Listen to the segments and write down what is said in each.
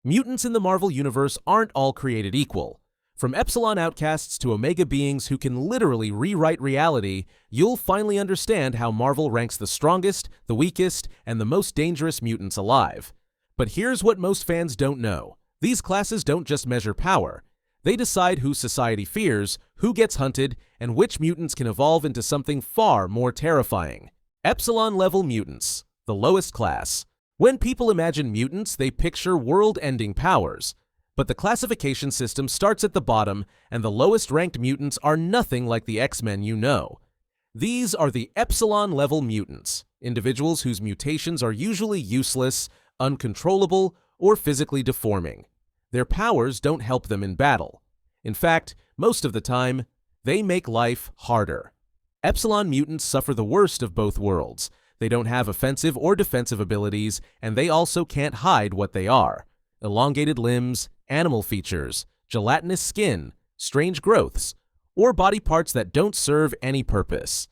Mutants in the Marvel Universe aren't all created equal. From Epsilon outcasts to Omega beings who can literally rewrite reality, you'll finally understand how Marvel ranks the strongest, the weakest, and the most dangerous mutants alive. But here's what most fans don't know. These classes don't just measure power. They decide who society fears, who gets hunted, and which mutants can evolve into something far more terrifying. Epsilon-level mutants, the lowest class. When people imagine mutants, they picture world-ending powers. But the classification system starts at the bottom, and the lowest-ranked mutants are nothing like the X-Men you know. These are the Epsilon-level mutants, individuals whose mutations are usually useless, uncontrollable, or physically deforming. Their powers don't help them in battle. In fact, most of the time, they make life harder. Epsilon mutants suffer the worst of both worlds. They don't have offensive or defensive abilities, and they also can't hide what they are. Elongated limbs, animal features, gelatinous skin, strange growths, or body parts that don't serve any purpose.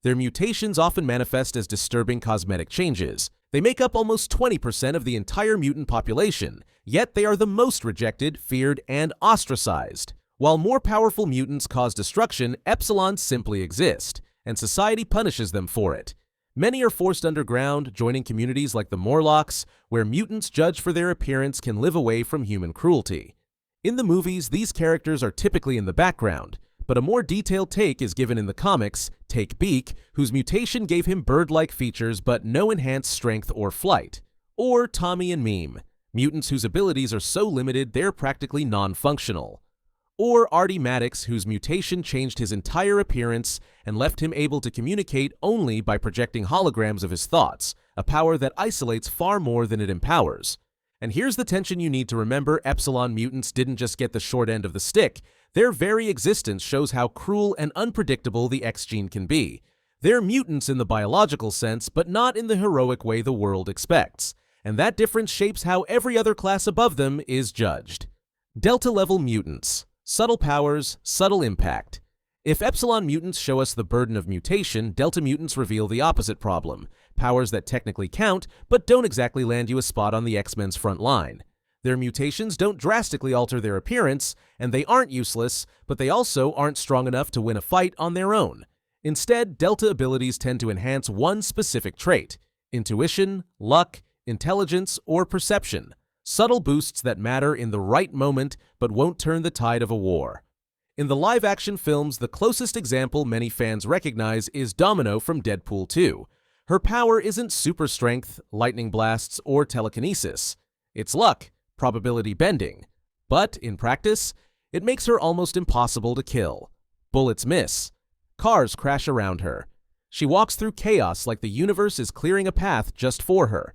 Their mutations often manifest as disturbing cosmetic changes. They make up almost 20% of the entire mutant population, yet they are the most rejected, feared, and ostracized. While more powerful mutants cause destruction, Epsilons simply exist, and society punishes them for it. Many are forced underground, joining communities like the Morlocks, where mutants judged for their appearance can live away from human cruelty. In the movies, these characters are typically in the background, but a more detailed take is given in the comics, Take Beak, whose mutation gave him bird-like features but no enhanced strength or flight. Or Tommy and Meme, mutants whose abilities are so limited they're practically non-functional. Or Artie Maddox, whose mutation changed his entire appearance and left him able to communicate only by projecting holograms of his thoughts, a power that isolates far more than it empowers. And here's the tension you need to remember: Epsilon mutants didn't just get the short end of the stick. Their very existence shows how cruel and unpredictable the X gene can be. They're mutants in the biological sense, but not in the heroic way the world expects. And that difference shapes how every other class above them is judged. Delta-level mutants. Subtle powers, subtle impact. If Epsilon mutants show us the burden of mutation, Delta mutants reveal the opposite problem: powers that technically count, but don't exactly land you a spot on the X-Men's front line. Their mutations don't drastically alter their appearance, and they aren't useless, but they also aren't strong enough to win a fight on their own. Instead, Delta abilities tend to enhance one specific trait: intuition, luck, intelligence, or perception. Subtle boosts that matter in the right moment but won't turn the tide of a war. In the live-action films, the closest example many fans recognize is Domino from Deadpool 2. Her power isn't super strength, lightning blasts, or telekinesis. It's luck, probability bending. But, in practice, it makes her almost impossible to kill. Bullets miss. Cars crash around her. She walks through chaos like the universe is clearing a path just for her.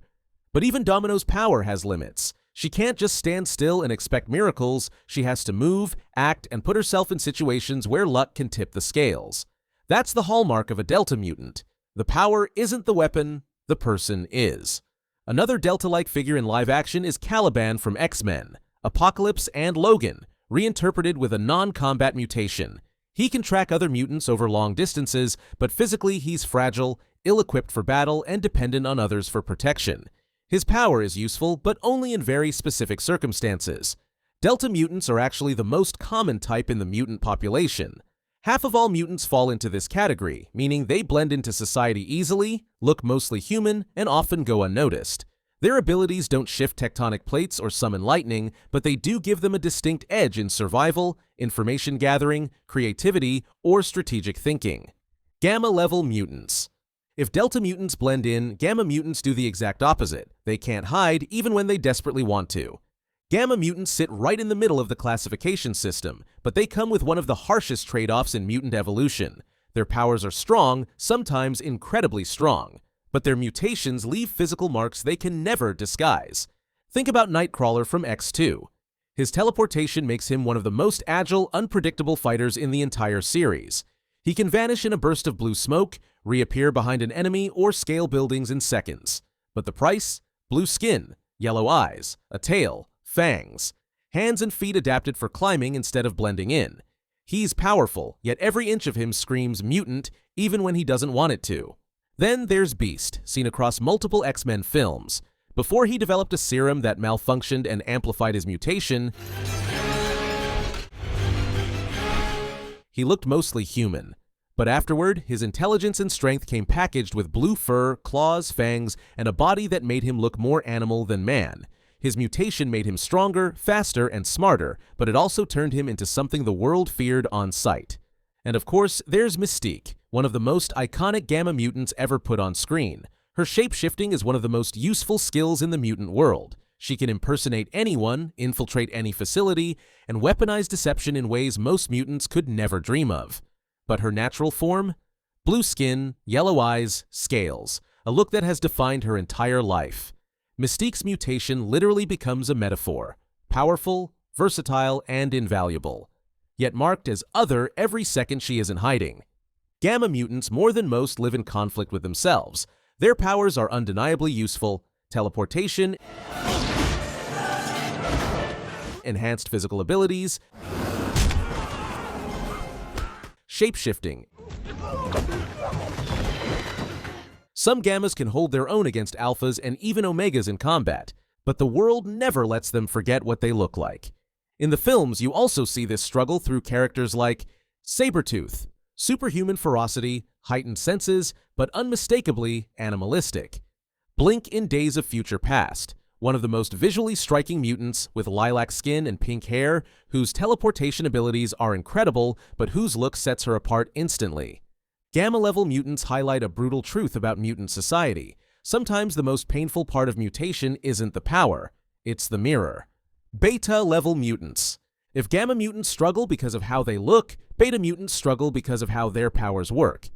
But even Domino's power has limits. She can't just stand still and expect miracles. She has to move, act, and put herself in situations where luck can tip the scales. That's the hallmark of a Delta mutant. The power isn't the weapon, the person is. Another Delta-like figure in live action is Caliban from X-Men, Apocalypse and Logan, reinterpreted with a non-combat mutation. He can track other mutants over long distances, but physically he's fragile, ill-equipped for battle, and dependent on others for protection. His power is useful, but only in very specific circumstances. Delta mutants are actually the most common type in the mutant population. Half of all mutants fall into this category, meaning they blend into society easily, look mostly human, and often go unnoticed. Their abilities don't shift tectonic plates or summon lightning, but they do give them a distinct edge in survival, information gathering, creativity, or strategic thinking. Gamma-level mutants. If Delta mutants blend in, Gamma mutants do the exact opposite. They can't hide, even when they desperately want to. Gamma mutants sit right in the middle of the classification system, but they come with one of the harshest trade-offs in mutant evolution. Their powers are strong, sometimes incredibly strong, but their mutations leave physical marks they can never disguise. Think about Nightcrawler from X2. His teleportation makes him one of the most agile, unpredictable fighters in the entire series. He can vanish in a burst of blue smoke, reappear behind an enemy, or scale buildings in seconds. But the price? Blue skin, yellow eyes, a tail, fangs. Hands and feet adapted for climbing instead of blending in. He's powerful, yet every inch of him screams mutant, even when he doesn't want it to. Then there's Beast, seen across multiple X-Men films. Before he developed a serum that malfunctioned and amplified his mutation, he looked mostly human. But afterward, his intelligence and strength came packaged with blue fur, claws, fangs, and a body that made him look more animal than man. His mutation made him stronger, faster, and smarter, but it also turned him into something the world feared on sight. And of course, there's Mystique, one of the most iconic Gamma mutants ever put on screen. Her shape-shifting is one of the most useful skills in the mutant world. She can impersonate anyone, infiltrate any facility, and weaponize deception in ways most mutants could never dream of. But her natural form? Blue skin, yellow eyes, scales, a look that has defined her entire life. Mystique's mutation literally becomes a metaphor, powerful, versatile, and invaluable, yet marked as other every second she is in hiding. Gamma mutants, more than most, live in conflict with themselves. Their powers are undeniably useful: teleportation, enhanced physical abilities, shape-shifting. Some Gammas can hold their own against Alphas and even Omegas in combat, but the world never lets them forget what they look like. In the films, you also see this struggle through characters like Sabretooth, superhuman ferocity, heightened senses, but unmistakably animalistic. Blink in Days of Future Past, one of the most visually striking mutants with lilac skin and pink hair, whose teleportation abilities are incredible, but whose look sets her apart instantly. Gamma-level mutants highlight a brutal truth about mutant society. Sometimes the most painful part of mutation isn't the power, it's the mirror. Beta-level mutants. If Gamma mutants struggle because of how they look, Beta mutants struggle because of how their powers work.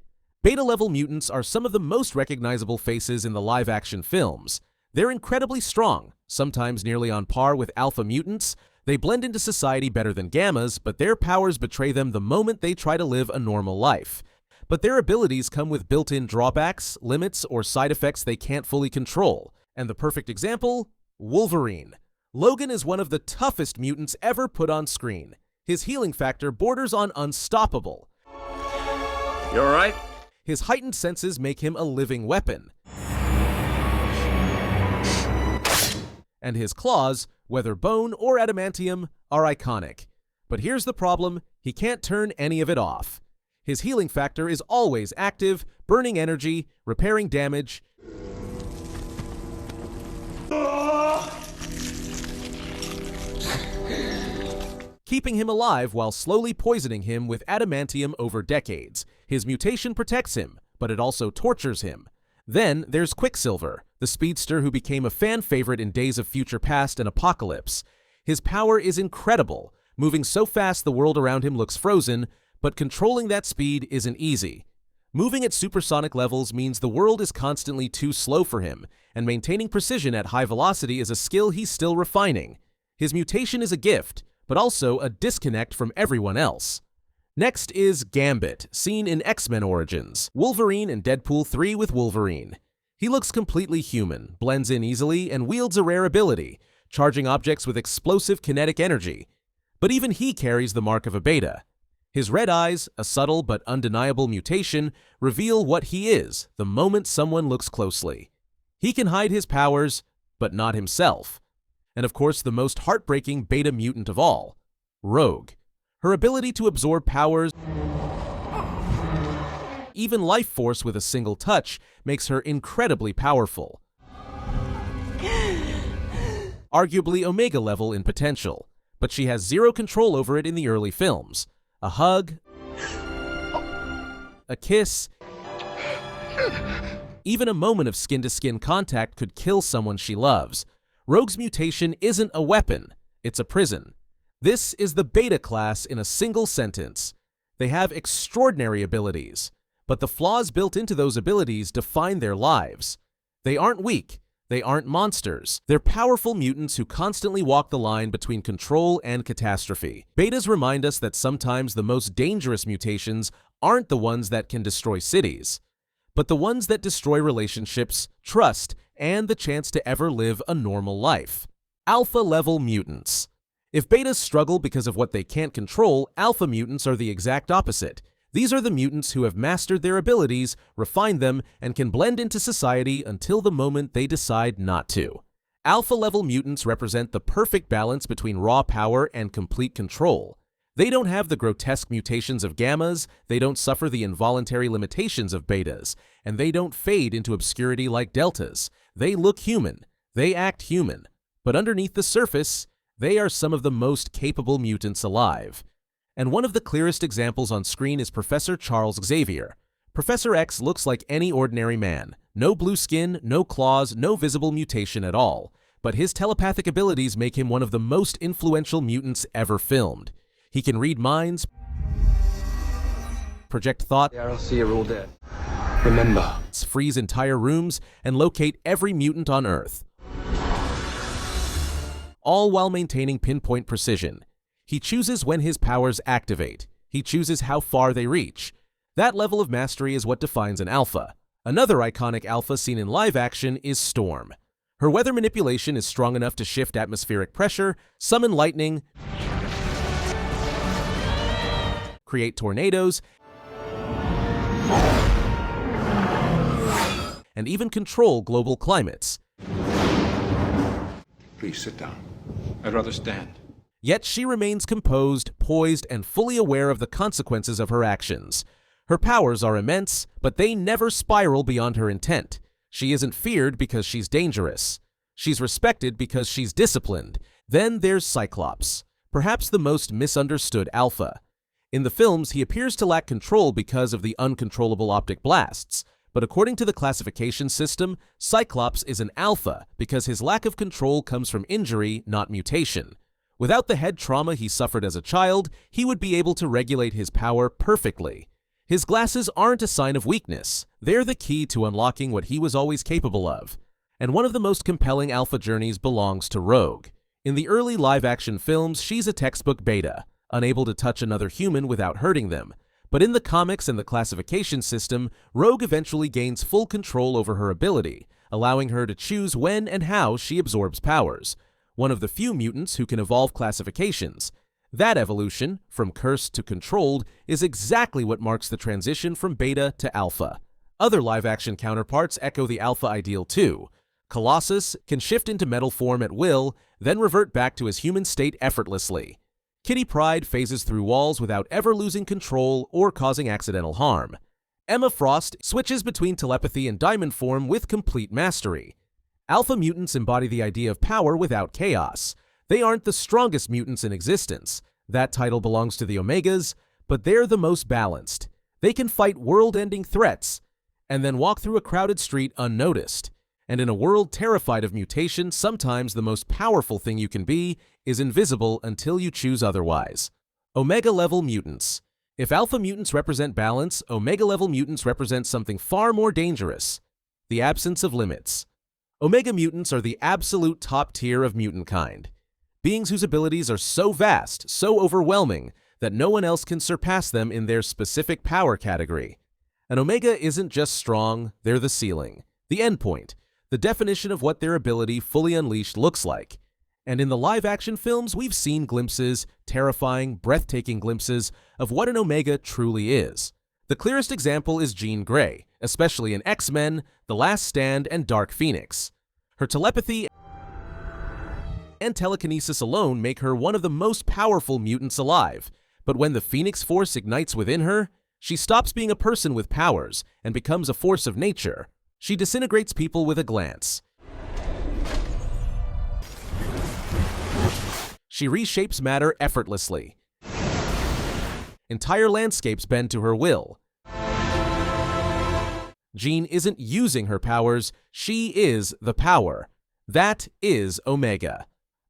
Beta-level mutants are some of the most recognizable faces in the live-action films. They're incredibly strong, sometimes nearly on par with alpha mutants. They blend into society better than Gammas, but their powers betray them the moment they try to live a normal life. But their abilities come with built-in drawbacks, limits, or side effects they can't fully control. And the perfect example? Wolverine. Logan is one of the toughest mutants ever put on screen. His healing factor borders on unstoppable. You alright? His heightened senses make him a living weapon. And his claws, whether bone or adamantium, are iconic. But here's the problem: he can't turn any of it off. His healing factor is always active, burning energy, repairing damage, keeping him alive while slowly poisoning him with adamantium over decades. His mutation protects him, but it also tortures him. Then there's Quicksilver, the speedster who became a fan favorite in Days of Future Past and Apocalypse. His power is incredible, moving so fast the world around him looks frozen, but controlling that speed isn't easy. Moving at supersonic levels means the world is constantly too slow for him, and maintaining precision at high velocity is a skill he's still refining. His mutation is a gift, but also a disconnect from everyone else. Next is Gambit, seen in X-Men Origins, Wolverine and Deadpool 3 with Wolverine. He looks completely human, blends in easily, and wields a rare ability, charging objects with explosive kinetic energy. But even he carries the mark of a beta. His red eyes, a subtle but undeniable mutation, reveal what he is the moment someone looks closely. He can hide his powers, but not himself. And of course, the most heartbreaking beta mutant of all, Rogue. Her ability to absorb powers, even life force with a single touch, makes her incredibly powerful. Arguably Omega level in potential, but she has zero control over it in the early films. A hug, a kiss, even a moment of skin-to-skin contact could kill someone she loves. Rogue's mutation isn't a weapon, it's a prison. This is the beta class in a single sentence. They have extraordinary abilities, but the flaws built into those abilities define their lives. They aren't weak, they aren't monsters. They're powerful mutants who constantly walk the line between control and catastrophe. Betas remind us that sometimes the most dangerous mutations aren't the ones that can destroy cities, but the ones that destroy relationships, trust, and the chance to ever live a normal life. Alpha-level mutants. If betas struggle because of what they can't control, alpha mutants are the exact opposite. These are the mutants who have mastered their abilities, refined them, and can blend into society until the moment they decide not to. Alpha-level mutants represent the perfect balance between raw power and complete control. They don't have the grotesque mutations of gammas, they don't suffer the involuntary limitations of betas, and they don't fade into obscurity like deltas. They look human, they act human, but underneath the surface, they are some of the most capable mutants alive. And one of the clearest examples on screen is Professor Charles Xavier. Professor X looks like any ordinary man. No blue skin, no claws, no visible mutation at all. But his telepathic abilities make him one of the most influential mutants ever filmed. He can read minds, project thought, The RLC are all dead. Remember. freeze entire rooms, and locate every mutant on Earth. All while maintaining pinpoint precision. He chooses when his powers activate. He chooses how far they reach. That level of mastery is what defines an alpha. Another iconic alpha seen in live action is Storm. Her weather manipulation is strong enough to shift atmospheric pressure, summon lightning, create tornadoes, and even control global climates. Please sit down. I'd rather stand. Yet she remains composed, poised, and fully aware of the consequences of her actions. Her powers are immense, but they never spiral beyond her intent. She isn't feared because she's dangerous. She's respected because she's disciplined. Then there's Cyclops, perhaps the most misunderstood alpha. In the films, he appears to lack control because of the uncontrollable optic blasts, but according to the classification system, Cyclops is an alpha because his lack of control comes from injury, not mutation. Without the head trauma he suffered as a child, he would be able to regulate his power perfectly. His glasses aren't a sign of weakness. They're the key to unlocking what he was always capable of. And one of the most compelling alpha journeys belongs to Rogue. In the early live-action films, she's a textbook beta, unable to touch another human without hurting them. But in the comics and the classification system, Rogue eventually gains full control over her ability, allowing her to choose when and how she absorbs powers. One of the few mutants who can evolve classifications. That evolution, from cursed to controlled, is exactly what marks the transition from beta to alpha. Other live-action counterparts echo the alpha ideal too. Colossus can shift into metal form at will, then revert back to his human state effortlessly. Kitty Pryde phases through walls without ever losing control or causing accidental harm. Emma Frost switches between telepathy and diamond form with complete mastery. Alpha mutants embody the idea of power without chaos. They aren't the strongest mutants in existence. That title belongs to the Omegas, but they're the most balanced. They can fight world-ending threats, and then walk through a crowded street unnoticed. And in a world terrified of mutation, sometimes the most powerful thing you can be is invisible until you choose otherwise. Omega-level mutants. If alpha mutants represent balance, Omega-level mutants represent something far more dangerous: the absence of limits. Omega mutants are the absolute top tier of mutant kind. Beings whose abilities are so vast, so overwhelming, that no one else can surpass them in their specific power category. An Omega isn't just strong, they're the ceiling, the endpoint, the definition of what their ability fully unleashed looks like. And in the live-action films, we've seen glimpses, terrifying, breathtaking glimpses, of what an Omega truly is. The clearest example is Jean Grey, especially in X-Men, The Last Stand, and Dark Phoenix. Her telepathy and telekinesis alone make her one of the most powerful mutants alive, but when the Phoenix Force ignites within her, she stops being a person with powers and becomes a force of nature. She disintegrates people with a glance. She reshapes matter effortlessly. Entire landscapes bend to her will. Jean isn't using her powers, she is the power. That is Omega.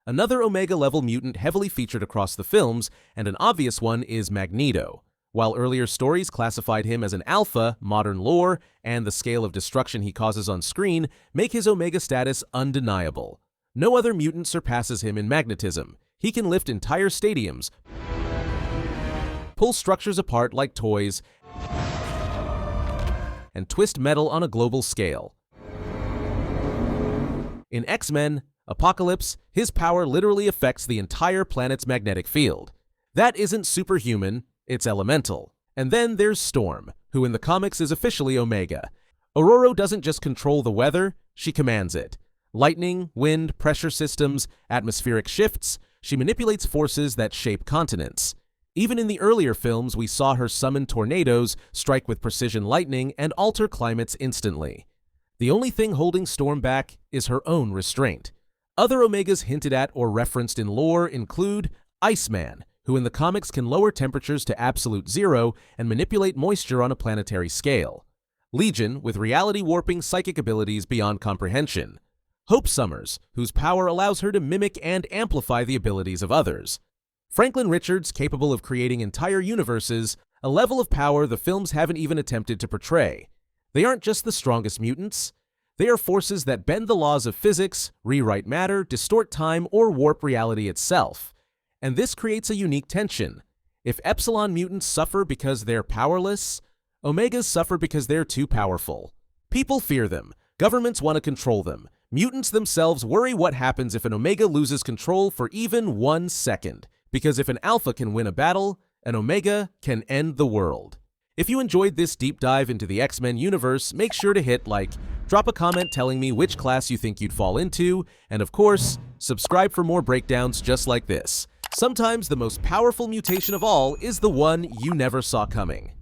Another Omega-level mutant heavily featured across the films, and an obvious one, is Magneto. While earlier stories classified him as an alpha, modern lore and the scale of destruction he causes on screen make his Omega status undeniable. No other mutant surpasses him in magnetism. He can lift entire stadiums, pull structures apart like toys, and twist metal on a global scale. In X-Men, Apocalypse, his power literally affects the entire planet's magnetic field. That isn't superhuman, it's elemental. And then there's Storm, who in the comics is officially Omega. Aurora doesn't just control the weather, she commands it. Lightning, wind, pressure systems, atmospheric shifts, she manipulates forces that shape continents. Even in the earlier films, we saw her summon tornadoes, strike with precision lightning, and alter climates instantly. The only thing holding Storm back is her own restraint. Other Omegas hinted at or referenced in lore include Iceman, who in the comics can lower temperatures to absolute zero and manipulate moisture on a planetary scale. Legion, with reality-warping psychic abilities beyond comprehension. Hope Summers, whose power allows her to mimic and amplify the abilities of others. Franklin Richards, capable of creating entire universes, a level of power the films haven't even attempted to portray. They aren't just the strongest mutants. They are forces that bend the laws of physics, rewrite matter, distort time, or warp reality itself. And this creates a unique tension. If Epsilon mutants suffer because they're powerless, Omegas suffer because they're too powerful. People fear them. Governments want to control them. Mutants themselves worry what happens if an Omega loses control for even 1 second. Because if an Alpha can win a battle, an Omega can end the world. If you enjoyed this deep dive into the X-Men universe, make sure to hit like, drop a comment telling me which class you think you'd fall into, and of course, subscribe for more breakdowns just like this. Sometimes the most powerful mutation of all is the one you never saw coming.